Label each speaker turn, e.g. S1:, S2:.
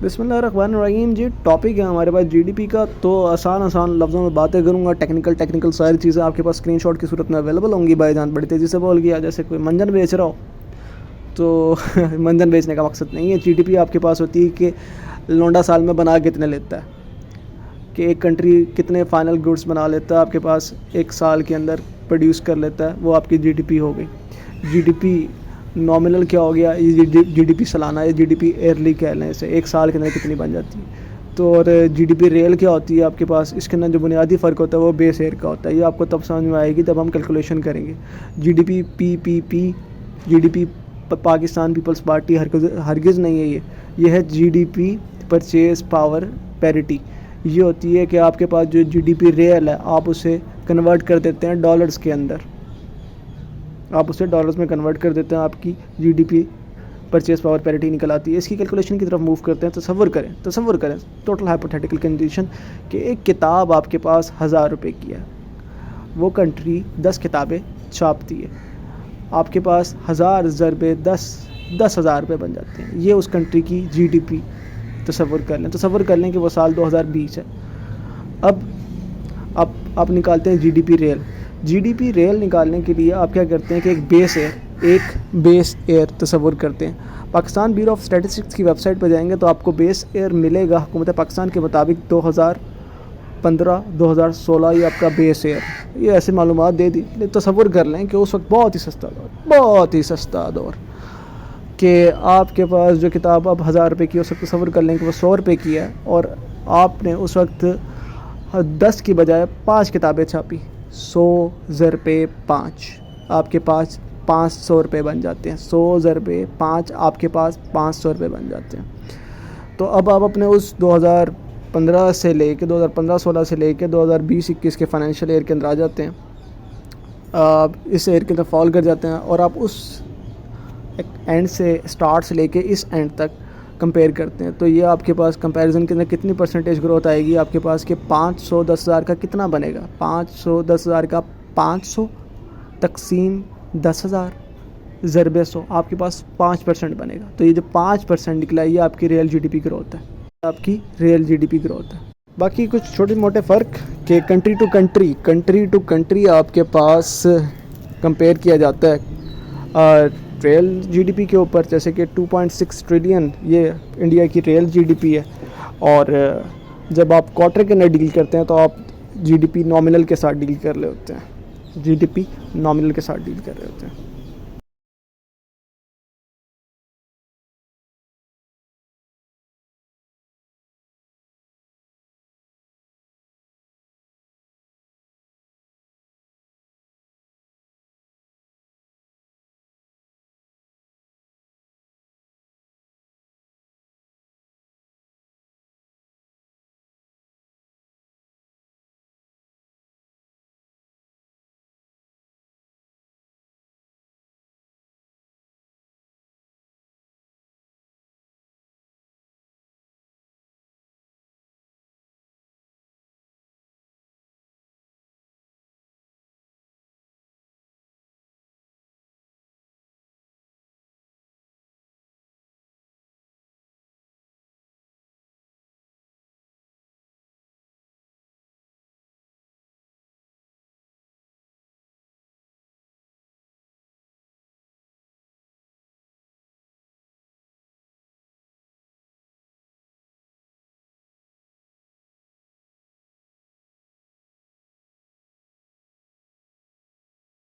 S1: बिस्मिल्लाहिर्रहमानिर्रहीम जी। टॉपिक है हमारे पास जीडीपी का, तो आसान लफ्ज़ों में बातें करूँगा। टेक्निकल सारी चीज़ें आपके पास स्क्रीनशॉट की सूरत में अवेलेबल होंगी। भाईजान बड़ी तेज़ी से बोल गया जैसे कोई मंजन बेच रहा हो। तो मंजन बेचने का मकसद नहीं है। जीडीपी आपके पास होती है कि लौंडा साल में बना कितने लेता है, कि एक कंट्री कितने फाइनल गुड्स बना लेता है आपके पास एक साल के अंदर प्रोड्यूस कर लेता है, वो आपकी जीडीपी हो गई। जीडीपी नॉमिनल क्या हो गया, ये जीडीपी सालाना है, जीडीपी ईयरली कह लें इसे, एक साल के अंदर कितनी बन जाती है। तो और जीडीपी रियल क्या होती है आपके पास, इसके अंदर जो बुनियादी फ़र्क होता है वो बेस ईयर का होता है। ये आपको तब समझ में आएगी जब हम कैलकुलेशन करेंगे। GDP PPP, GDP Pakistan Peoples Party हरगिज़ नहीं है। ये है जीडीपी परचेज पावर पैरिटी। ये होती है कि आपके पास जो जीडीपी रियल है आप उसे कन्वर्ट कर देते हैं डॉलर्स के अंदर, आप उसे डॉलर्स में कन्वर्ट कर देते हैं, आपकी जीडीपी परचेज पावर पैरिटी निकल आती है। इसकी कैलकुलेशन की तरफ मूव करते हैं। तसव्वुर करें टोटल हाइपोथेटिकल कंडीशन कि एक किताब आपके पास 1000 रुपये की है, वो कंट्री 10 किताबें छापती है, आपके पास 1000 ज़रबे 10,000 रुपये बन जाते हैं। ये उस कंट्री की जीडीपी तसव्वुर कर लें कि वो साल 2020 है। अब आप निकालते हैं जीडीपी रियल निकालने के लिए आप क्या करते हैं कि एक बेस ईयर तसव्वुर करते हैं। पाकिस्तान ब्यूरो ऑफ स्टैटिस्टिक्स की वेबसाइट पर जाएंगे तो आपको बेस ईयर मिलेगा हुकूमत पाकिस्तान के मुताबिक 2015-2016 ये आपका बेस ईयर। ये ऐसे मालूमात दे दी। तसव्वुर कर लें कि उस वक्त बहुत ही सस्ता दौर कि आपके पास जो किताब अब 1000 रुपये की, उस वक्त तसव्वुर कर लें कि वो 100 रुपये की है, और आपने उस वक्त 10 की बजाय 5 किताबें छापी। 100 ज़रबे 5 आपके पास 500 रुपये बन जाते हैं। 100 ज़रबे 5 आपके पास 500 रुपये बन जाते हैं। तो अब आप अपने उस 2015 से लेके 2015-16 से लेके 2020-21 के फाइनेंशियल ईयर के अंदर आ जाते हैं। आप इस ईयर के अंदर फॉल कर जाते हैं और आप उस एंड से स्टार्ट से लेके इस एंड तक कंपेयर करते हैं। तो ये आपके पास कंपैरिजन के अंदर कितनी परसेंटेज ग्रोथ आएगी आपके पास कि 510,000 का कितना बनेगा। 510,000 का 500 तकसीम 10,000 ज़रबे 100 आपके पास 5% बनेगा। तो ये जो 5% निकला ये आपकी रियल जीडीपी ग्रोथ है, आपकी रियल जीडीपी ग्रोथ है। बाकी कुछ छोटे मोटे फ़र्क कि कंट्री टू कंट्री आपके पास कंपेयर किया जाता है रियल जीडीपी के ऊपर। जैसे कि 2.6 ट्रिलियन ये इंडिया की रियल जीडीपी है, और जब आप क्वार्टर के अंदर डील करते हैं तो आप जीडीपी नॉमिनल के साथ डील कर रहे होते हैं।